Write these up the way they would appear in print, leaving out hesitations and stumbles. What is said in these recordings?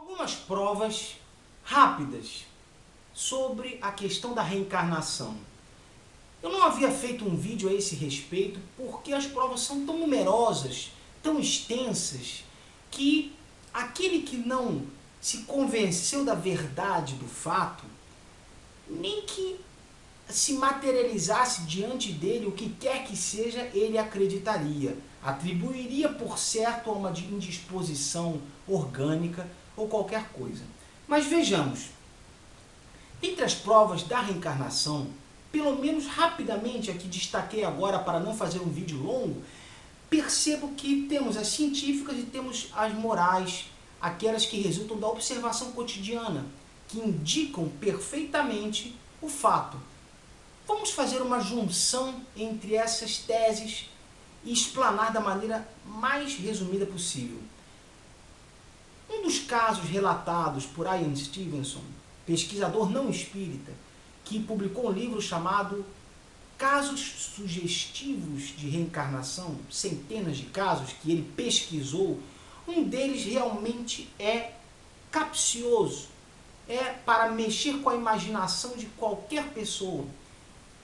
Algumas provas rápidas sobre a questão da reencarnação. Eu não havia feito um vídeo a esse respeito porque as provas são tão numerosas, tão extensas, que aquele que não se convenceu da verdade do fato, nem que se materializasse diante dele o que quer que seja, ele acreditaria, atribuiria por certo a uma indisposição orgânica ou qualquer coisa. Mas vejamos, entre as provas da reencarnação, pelo menos rapidamente aqui destaquei agora para não fazer um vídeo longo, percebo que temos as científicas e temos as morais, aquelas que resultam da observação cotidiana, que indicam perfeitamente o fato. Vamos fazer uma junção entre essas teses e explanar da maneira mais resumida possível. Um dos casos relatados por Ian Stevenson, pesquisador não espírita, que publicou um livro chamado Casos Sugestivos de Reencarnação, centenas de casos que ele pesquisou, um deles realmente é capcioso, é para mexer com a imaginação de qualquer pessoa.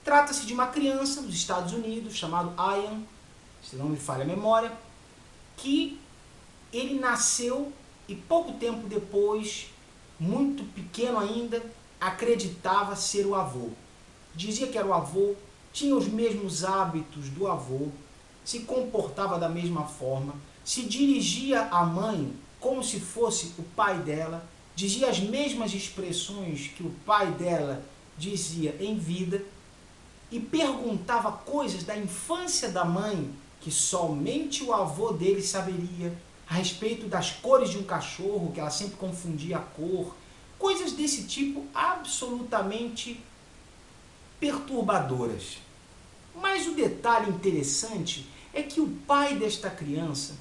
Trata-se de uma criança dos Estados Unidos, chamado Ian, se não me falha a memória, que ele nasceu e pouco tempo depois, muito pequeno ainda, acreditava ser o avô. Dizia que era o avô, tinha os mesmos hábitos do avô, se comportava da mesma forma, se dirigia à mãe como se fosse o pai dela, dizia as mesmas expressões que o pai dela dizia em vida, e perguntava coisas da infância da mãe que somente o avô dele saberia, a respeito das cores de um cachorro, que ela sempre confundia a cor, coisas desse tipo absolutamente perturbadoras. Mas o detalhe interessante é que o pai desta criança,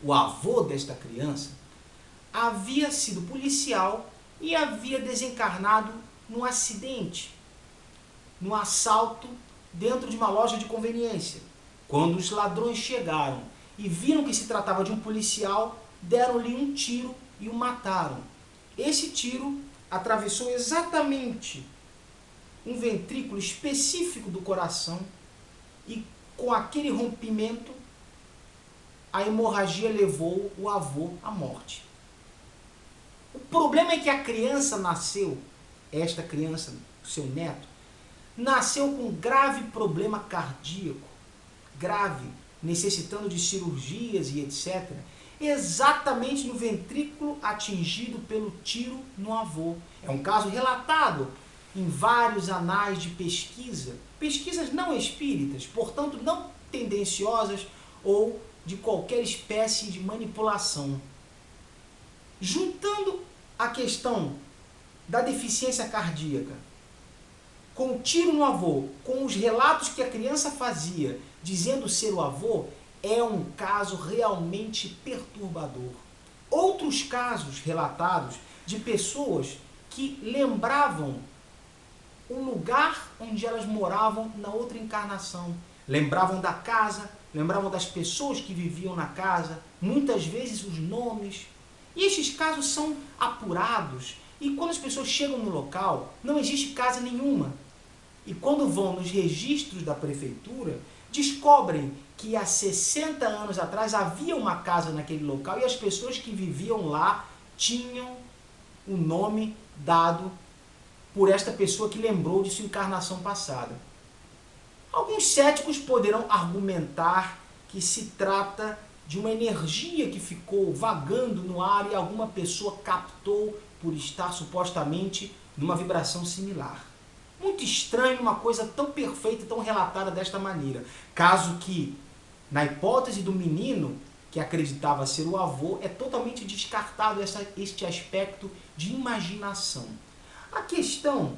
o avô desta criança, havia sido policial e havia desencarnado num acidente, num assalto dentro de uma loja de conveniência. Quando os ladrões chegaram e viram que se tratava de um policial, deram-lhe um tiro e o mataram. Esse tiro atravessou exatamente um ventrículo específico do coração e com aquele rompimento a hemorragia levou o avô à morte. O problema é que a criança nasceu, esta criança, o seu neto, nasceu com um grave problema cardíaco, grave, necessitando de cirurgias e etc., exatamente no ventrículo atingido pelo tiro no avô. É um caso relatado em vários anais de pesquisa, pesquisas não espíritas, portanto não tendenciosas ou de qualquer espécie de manipulação. Juntando a questão da deficiência cardíaca com o tiro no avô, com os relatos que a criança fazia dizendo ser o avô, é um caso realmente perturbador. Outros casos relatados de pessoas que lembravam o lugar onde elas moravam na outra encarnação. Lembravam da casa, lembravam das pessoas que viviam na casa, muitas vezes os nomes. E estes casos são apurados, e quando as pessoas chegam no local, não existe casa nenhuma. E quando vão nos registros da prefeitura, descobrem que há 60 anos atrás havia uma casa naquele local e as pessoas que viviam lá tinham o nome dado por esta pessoa que lembrou de sua encarnação passada. Alguns céticos poderão argumentar que se trata de uma energia que ficou vagando no ar e alguma pessoa captou por estar supostamente numa vibração similar. Muito estranho uma coisa tão perfeita, tão relatada desta maneira. Caso que, na hipótese do menino que acreditava ser o avô, é totalmente descartado este aspecto de imaginação. A questão,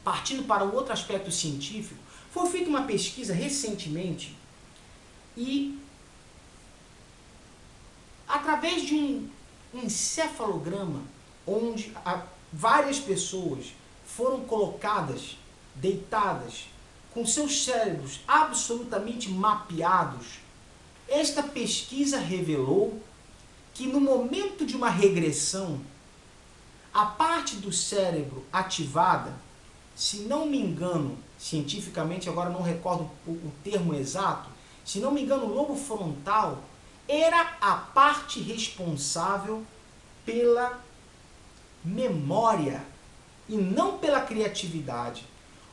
partindo para um outro aspecto científico, foi feita uma pesquisa recentemente e, através de um encefalograma, onde várias pessoas foram colocadas, deitadas, com seus cérebros absolutamente mapeados, esta pesquisa revelou que no momento de uma regressão, a parte do cérebro ativada, se não me engano, cientificamente, agora não recordo o termo exato, se não me engano, o lobo frontal era a parte responsável pela memória e não pela criatividade.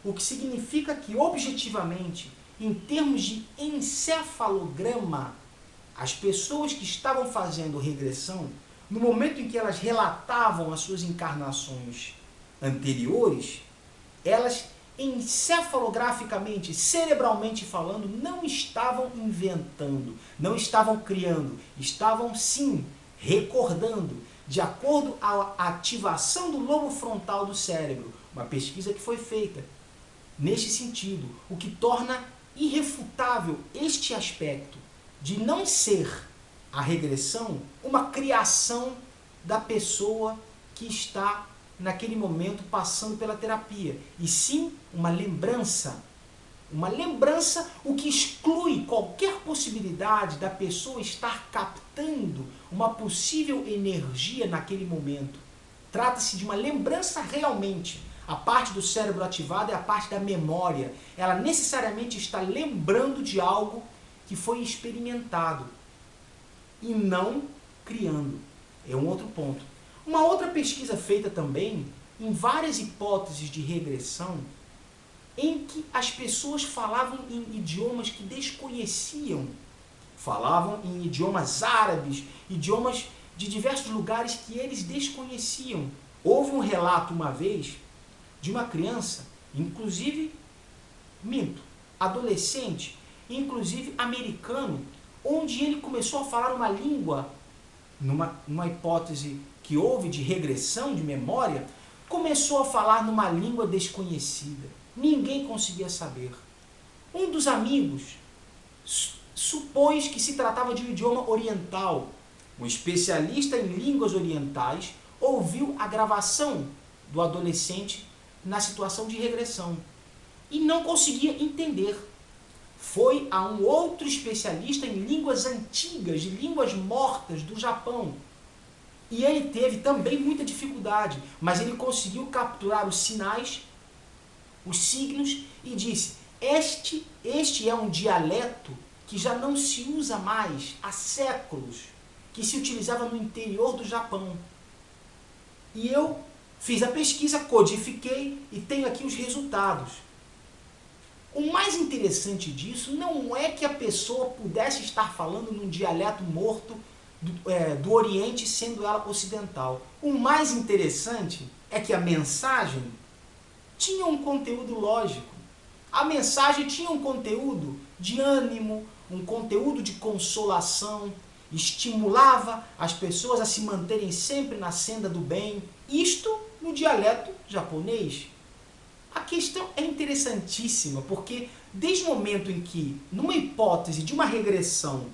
O que significa que, objetivamente, em termos de encefalograma, as pessoas que estavam fazendo regressão, no momento em que elas relatavam as suas encarnações anteriores, elas encefalograficamente, cerebralmente falando, não estavam inventando, não estavam criando, estavam sim recordando, de acordo à ativação do lobo frontal do cérebro. Uma pesquisa que foi feita neste sentido, o que torna irrefutável este aspecto de não ser a regressão uma criação da pessoa que está naquele momento passando pela terapia, e sim uma lembrança, o que exclui qualquer possibilidade da pessoa estar captando uma possível energia naquele momento. Trata-se de uma lembrança realmente. A parte do cérebro ativada é a parte da memória. Ela necessariamente está lembrando de algo que foi experimentado e não criando. É um outro ponto. Uma outra pesquisa feita também em várias hipóteses de regressão, em que as pessoas falavam em idiomas que desconheciam. Falavam em idiomas árabes, idiomas de diversos lugares que eles desconheciam. Houve um relato uma vez de uma criança, inclusive, adolescente, inclusive americano, onde ele começou a falar uma língua, numa hipótese que houve de regressão de memória, começou a falar numa língua desconhecida. Ninguém conseguia saber. Um dos amigos supôs que se tratava de um idioma oriental. Um especialista em línguas orientais ouviu a gravação do adolescente na situação de regressão e não conseguia entender. Foi a um outro especialista em línguas antigas, de línguas mortas do Japão. E ele teve também muita dificuldade, mas ele conseguiu capturar os sinais, os signos, e disse: este é um dialeto que já não se usa mais há séculos, que se utilizava no interior do Japão. E eu fiz a pesquisa, codifiquei e tenho aqui os resultados. O mais interessante disso não é que a pessoa pudesse estar falando num dialeto morto do Oriente, sendo ela ocidental. O mais interessante é que a mensagem tinha um conteúdo lógico. A mensagem tinha um conteúdo de ânimo, um conteúdo de consolação, estimulava as pessoas a se manterem sempre na senda do bem. Isto no dialeto japonês. A questão é interessantíssima, porque desde o momento em que, numa hipótese de uma regressão,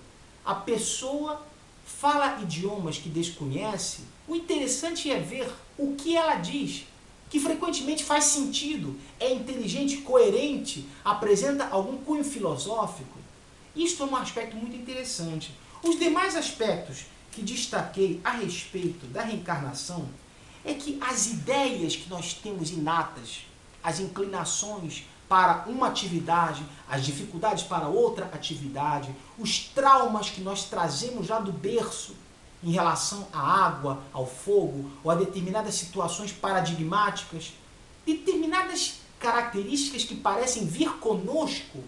a pessoa fala idiomas que desconhece, o interessante é ver o que ela diz, que frequentemente faz sentido, é inteligente, coerente, apresenta algum cunho filosófico. Isto é um aspecto muito interessante. Os demais aspectos que destaquei a respeito da reencarnação é que as ideias que nós temos inatas, as inclinações para uma atividade, as dificuldades para outra atividade, os traumas que nós trazemos já do berço em relação à água, ao fogo, ou a determinadas situações paradigmáticas, determinadas características que parecem vir conosco,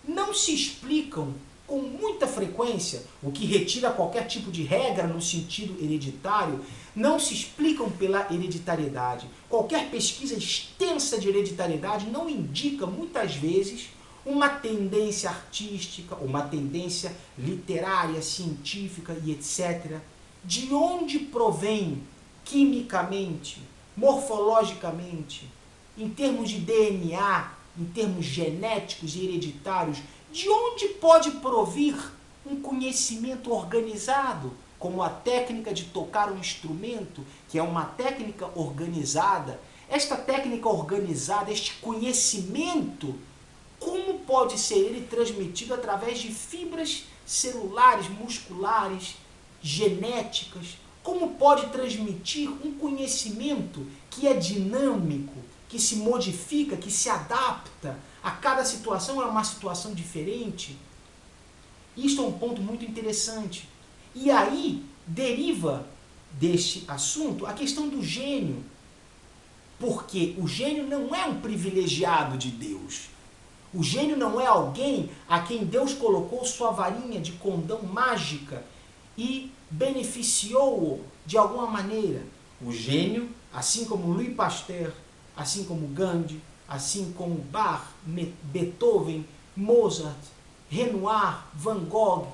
não se explicam com muita frequência, o que retira qualquer tipo de regra no sentido hereditário, não se explicam pela hereditariedade. Qualquer pesquisa extensa de hereditariedade não indica, muitas vezes, uma tendência artística, uma tendência literária, científica e etc. De onde provém, quimicamente, morfologicamente, em termos de DNA, em termos genéticos e hereditários, de onde pode provir um conhecimento organizado, como a técnica de tocar um instrumento, que é uma técnica organizada? Esta técnica organizada, este conhecimento, como pode ser ele transmitido através de fibras celulares, musculares, genéticas? Como pode transmitir um conhecimento que é dinâmico, que se modifica, que se adapta a cada situação, é uma situação diferente? Isto é um ponto muito interessante. E aí deriva deste assunto a questão do gênio. Porque o gênio não é um privilegiado de Deus. O gênio não é alguém a quem Deus colocou sua varinha de condão mágica e beneficiou-o de alguma maneira. O gênio, assim como Louis Pasteur, assim como Gandhi, assim como Bach, Beethoven, Mozart, Renoir, Van Gogh,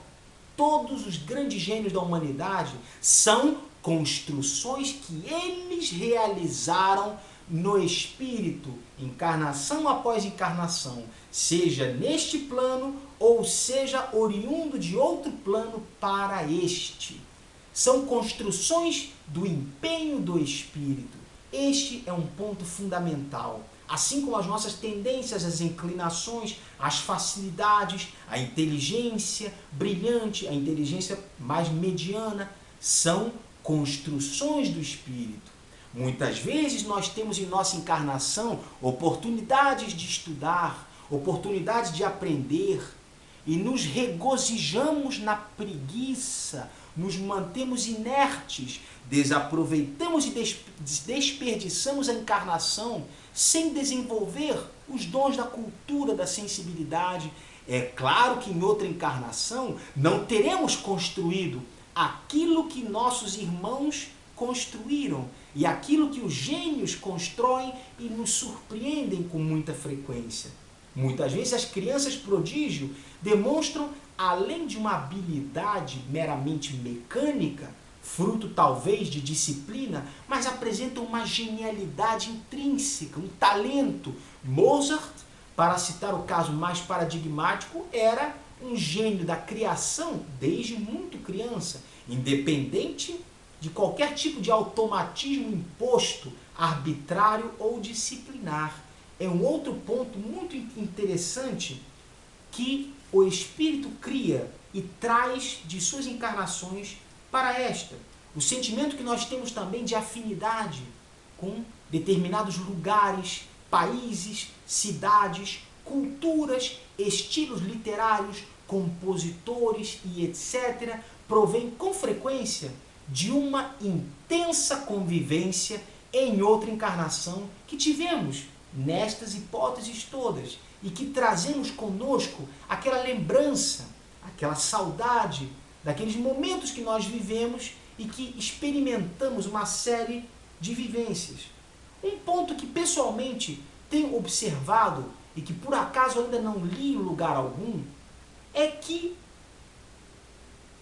todos os grandes gênios da humanidade são construções que eles realizaram no espírito, encarnação após encarnação, seja neste plano ou seja oriundo de outro plano para este. São construções do empenho do espírito. Este é um ponto fundamental. Assim como as nossas tendências, as inclinações, as facilidades, a inteligência brilhante, a inteligência mais mediana, são construções do espírito. Muitas vezes nós temos em nossa encarnação oportunidades de estudar, oportunidades de aprender e nos regozijamos na preguiça, nos mantemos inertes, desaproveitamos e desperdiçamos a encarnação sem desenvolver os dons da cultura, da sensibilidade. É claro que em outra encarnação não teremos construído aquilo que nossos irmãos construíram e aquilo que os gênios constroem e nos surpreendem com muita frequência. Muitas vezes as crianças prodígio demonstram, além de uma habilidade meramente mecânica, fruto talvez de disciplina, mas apresentam uma genialidade intrínseca, um talento. Mozart, para citar o caso mais paradigmático, era um gênio da criação desde muito criança, independente de qualquer tipo de automatismo imposto, arbitrário ou disciplinar. É um outro ponto muito interessante que o espírito cria e traz de suas encarnações para esta. O sentimento que nós temos também de afinidade com determinados lugares, países, cidades, culturas, estilos literários, compositores e etc., provém com frequência de uma intensa convivência em outra encarnação que tivemos nestas hipóteses todas e que trazemos conosco aquela lembrança, aquela saudade daqueles momentos que nós vivemos e que experimentamos uma série de vivências. Um ponto que pessoalmente tenho observado e que por acaso ainda não li em lugar algum é que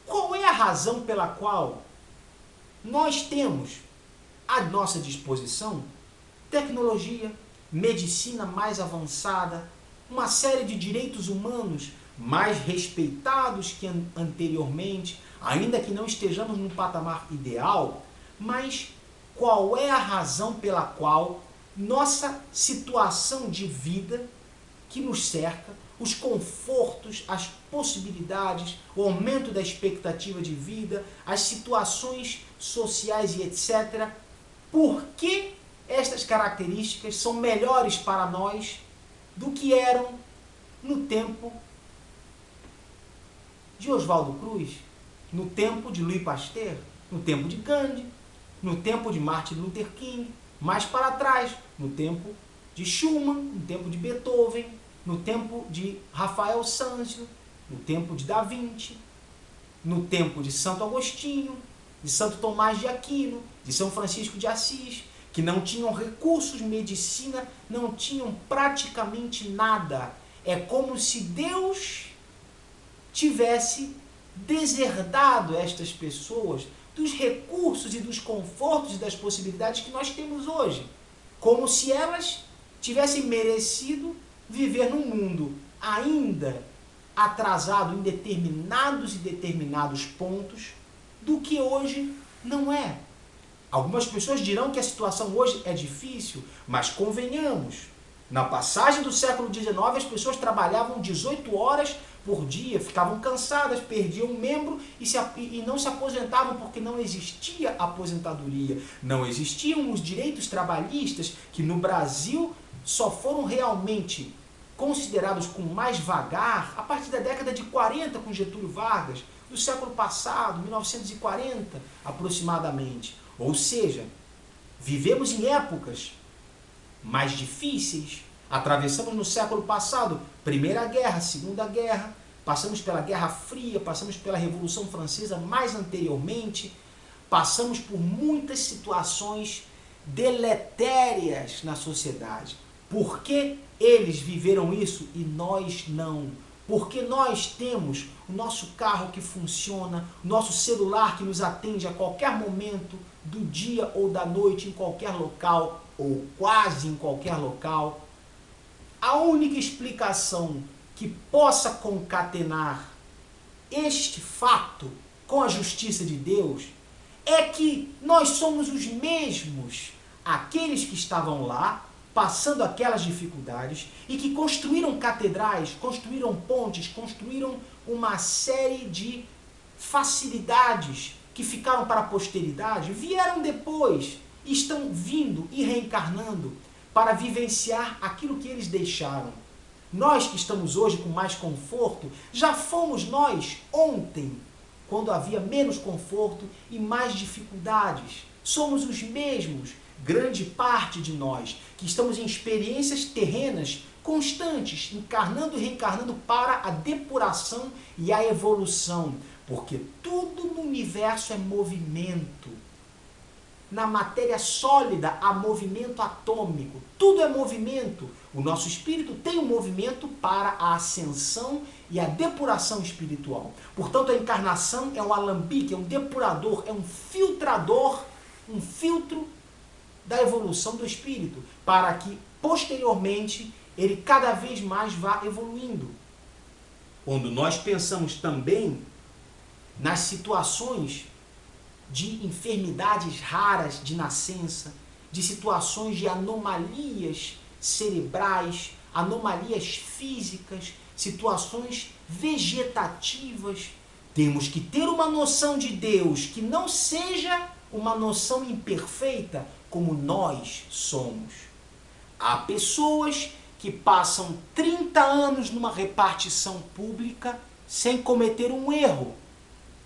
qual é a razão pela qual nós temos à nossa disposição tecnologia, medicina mais avançada, uma série de direitos humanos mais respeitados que anteriormente, ainda que não estejamos num patamar ideal, mas qual é a razão pela qual nossa situação de vida que nos cerca, os confortos, as possibilidades, o aumento da expectativa de vida, as situações sociais e etc., por que estas características são melhores para nós do que eram no tempo de Oswaldo Cruz, no tempo de Louis Pasteur, no tempo de Gandhi, no tempo de Martin Luther King, mais para trás, no tempo de Schumann, no tempo de Beethoven, no tempo de Rafael Sanzio, no tempo de Da Vinci, no tempo de Santo Agostinho, de Santo Tomás de Aquino, de São Francisco de Assis, que não tinham recursos, medicina, não tinham praticamente nada. É como se Deus tivesse deserdado estas pessoas dos recursos e dos confortos e das possibilidades que nós temos hoje. Como se elas tivessem merecido viver num mundo ainda atrasado em determinados pontos do que hoje não é. Algumas pessoas dirão que a situação hoje é difícil, mas convenhamos, na passagem do século XIX as pessoas trabalhavam 18 horas por dia, ficavam cansadas, perdiam um membro e não se aposentavam porque não existia aposentadoria. Não existiam os direitos trabalhistas que no Brasil só foram realmente considerados com mais vagar a partir da década de 40 com Getúlio Vargas, do século passado, 1940 aproximadamente. Ou seja, vivemos em épocas mais difíceis. Atravessamos no século passado Primeira Guerra, Segunda Guerra, passamos pela Guerra Fria, passamos pela Revolução Francesa mais anteriormente, passamos por muitas situações deletérias na sociedade. Por que eles viveram isso e nós não? Porque nós temos o nosso carro que funciona, o nosso celular que nos atende a qualquer momento do dia ou da noite, em qualquer local, ou quase em qualquer local. A única explicação que possa concatenar este fato com a justiça de Deus é que nós somos os mesmos, aqueles que estavam lá, passando aquelas dificuldades e que construíram catedrais, construíram pontes, construíram uma série de facilidades que ficaram para a posteridade, vieram depois e estão vindo e reencarnando para vivenciar aquilo que eles deixaram. Nós que estamos hoje com mais conforto, já fomos nós ontem, quando havia menos conforto e mais dificuldades. Somos os mesmos, grande parte de nós, que estamos em experiências terrenas constantes, encarnando e reencarnando para a depuração e a evolução, porque tudo no universo é movimento. Na matéria sólida há movimento atômico, tudo é movimento. O nosso espírito tem um movimento para a ascensão e a depuração espiritual. Portanto, a encarnação é um alambique, é um depurador, é um filtrador, um filtro da evolução do espírito, para que posteriormente ele cada vez mais vá evoluindo. Quando nós pensamos também nas situações de enfermidades raras de nascença, de situações de anomalias cerebrais, anomalias físicas, situações vegetativas, temos que ter uma noção de Deus que não seja uma noção imperfeita como nós somos. Há pessoas que passam 30 anos numa repartição pública sem cometer um erro.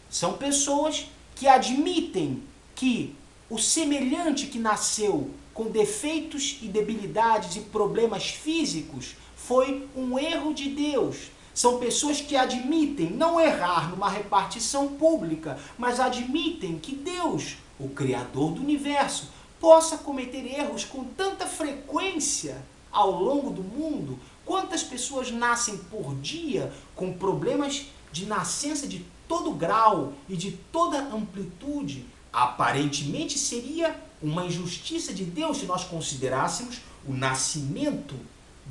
São pessoas que admitem que o semelhante que nasceu com defeitos e debilidades e problemas físicos foi um erro de Deus. São pessoas que admitem não errar numa repartição pública, mas admitem que Deus, o Criador do universo, possa cometer erros com tanta frequência ao longo do mundo. Quantas pessoas nascem por dia com problemas de nascença de todo grau e de toda amplitude? Aparentemente seria uma injustiça de Deus se nós considerássemos o nascimento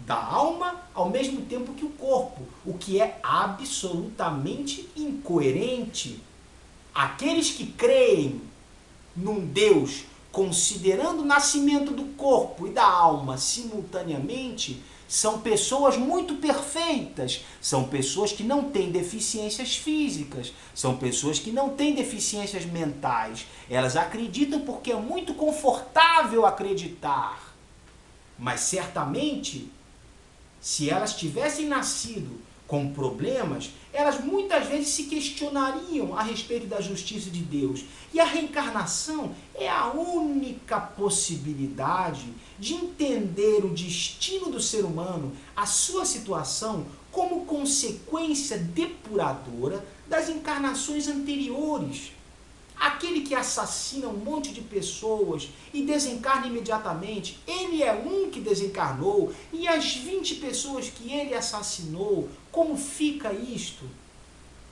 da alma ao mesmo tempo que o corpo, o que é absolutamente incoerente. Aqueles que creem num Deus considerando o nascimento do corpo e da alma simultaneamente, são pessoas muito perfeitas, são pessoas que não têm deficiências físicas, são pessoas que não têm deficiências mentais. Elas acreditam porque é muito confortável acreditar. Mas certamente, se elas tivessem nascido com problemas, elas muitas vezes se questionariam a respeito da justiça de Deus. E a reencarnação é a única possibilidade de entender o destino do ser humano, a sua situação, como consequência depuradora das encarnações anteriores. Aquele que assassina um monte de pessoas e desencarna imediatamente, ele é um que desencarnou, e as 20 pessoas que ele assassinou, como fica isto?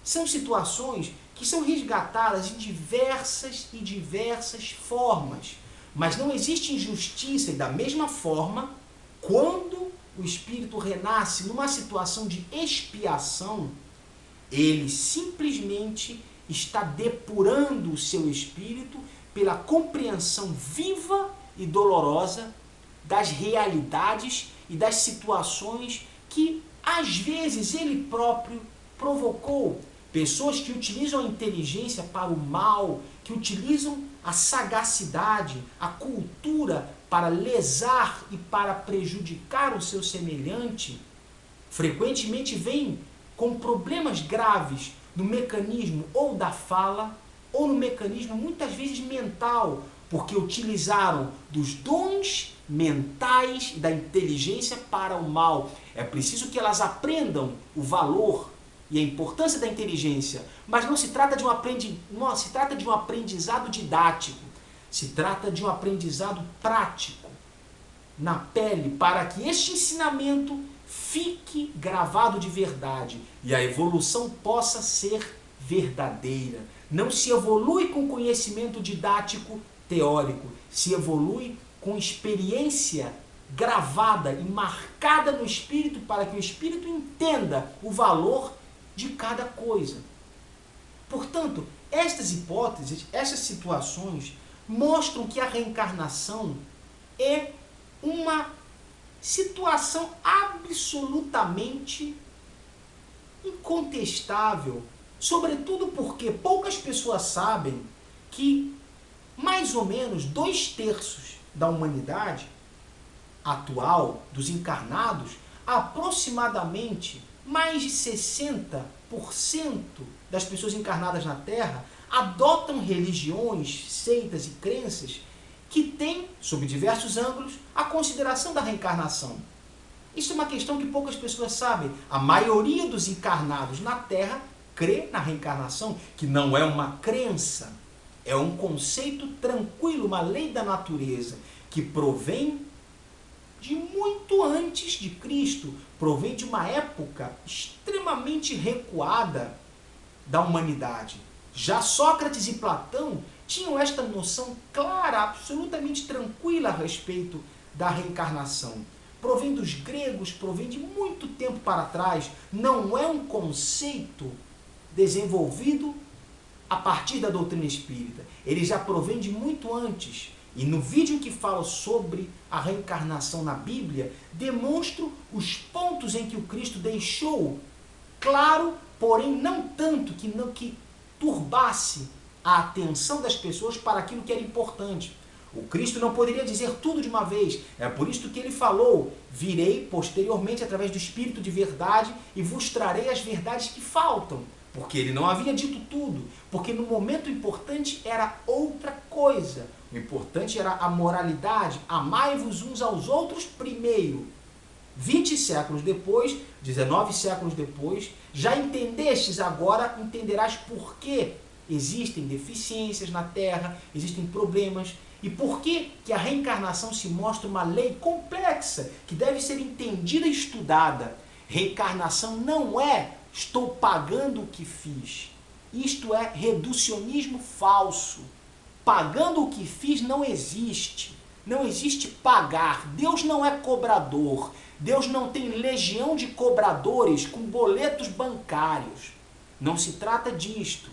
São situações que são resgatadas em diversas formas, mas não existe injustiça, e da mesma forma, quando o espírito renasce numa situação de expiação, ele simplesmente está depurando o seu espírito pela compreensão viva e dolorosa das realidades e das situações que, às vezes, ele próprio provocou pessoas que utilizam a inteligência para o mal, que utilizam a sagacidade, a cultura para lesar e para prejudicar o seu semelhante, frequentemente vêm com problemas graves no mecanismo ou da fala, ou no mecanismo muitas vezes mental, porque utilizaram dos dons mentais e da inteligência para o mal. É preciso que elas aprendam o valor e a importância da inteligência, mas não se trata de um aprendizado didático, se trata de um aprendizado prático, na pele, para que este ensinamento fique gravado de verdade e a evolução possa ser verdadeira. Não se evolui com conhecimento didático teórico, se evolui com experiência gravada e marcada no espírito para que o espírito entenda o valor de cada coisa. Portanto, estas hipóteses, essas situações mostram que a reencarnação é uma situação absolutamente incontestável, sobretudo porque poucas pessoas sabem que mais ou menos 2/3 da humanidade atual, dos encarnados, aproximadamente mais de 60% das pessoas encarnadas na Terra adotam religiões, seitas e crenças que têm, sob diversos ângulos, a consideração da reencarnação. Isso é uma questão que poucas pessoas sabem. A maioria dos encarnados na Terra crê na reencarnação, que não é uma crença, é um conceito tranquilo, uma lei da natureza, que provém de muito antes de Cristo, provém de uma época extremamente recuada da humanidade. Já Sócrates e Platão tinham esta noção clara, absolutamente tranquila a respeito da reencarnação. Provém dos gregos, provém de muito tempo para trás, não é um conceito desenvolvido a partir da doutrina espírita. Ele já provém de muito antes. E no vídeo que falo sobre a reencarnação na Bíblia, demonstro os pontos em que o Cristo deixou claro, porém não tanto que turbasse a atenção das pessoas para aquilo que era importante. O Cristo não poderia dizer tudo de uma vez. É por isso que ele falou: virei posteriormente através do Espírito de verdade e vos trarei as verdades que faltam. Porque ele não havia dito tudo. Porque no momento importante era outra coisa. O importante era a moralidade. Amai-vos uns aos outros primeiro. 20 séculos depois, 19 séculos depois, já entendestes, agora entenderás por que existem deficiências na Terra, existem problemas, e por que a reencarnação se mostra uma lei complexa, que deve ser entendida e estudada. Reencarnação não é estou pagando o que fiz. Isto é reducionismo falso. Pagando o que fiz não existe. Não existe pagar. Deus não é cobrador. Deus não tem legião de cobradores com boletos bancários. Não se trata disto.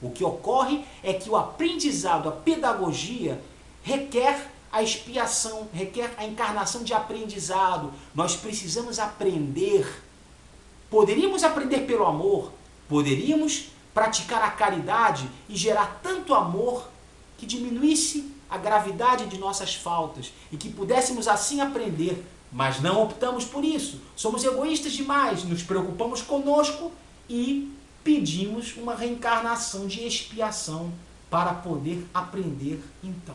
O que ocorre é que o aprendizado, a pedagogia, requer a expiação, requer a encarnação de aprendizado. Nós precisamos aprender. Poderíamos aprender pelo amor, poderíamos praticar a caridade e gerar tanto amor que diminuísse a gravidade de nossas faltas e que pudéssemos assim aprender, mas não optamos por isso. Somos egoístas demais, nos preocupamos conosco e pedimos uma reencarnação de expiação para poder aprender então.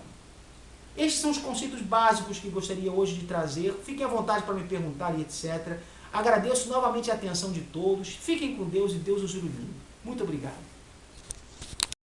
Estes são os conceitos básicos que gostaria hoje de trazer. Fiquem à vontade para me perguntar e etc. Agradeço novamente a atenção de todos. Fiquem com Deus e Deus os ilumine. Muito obrigado.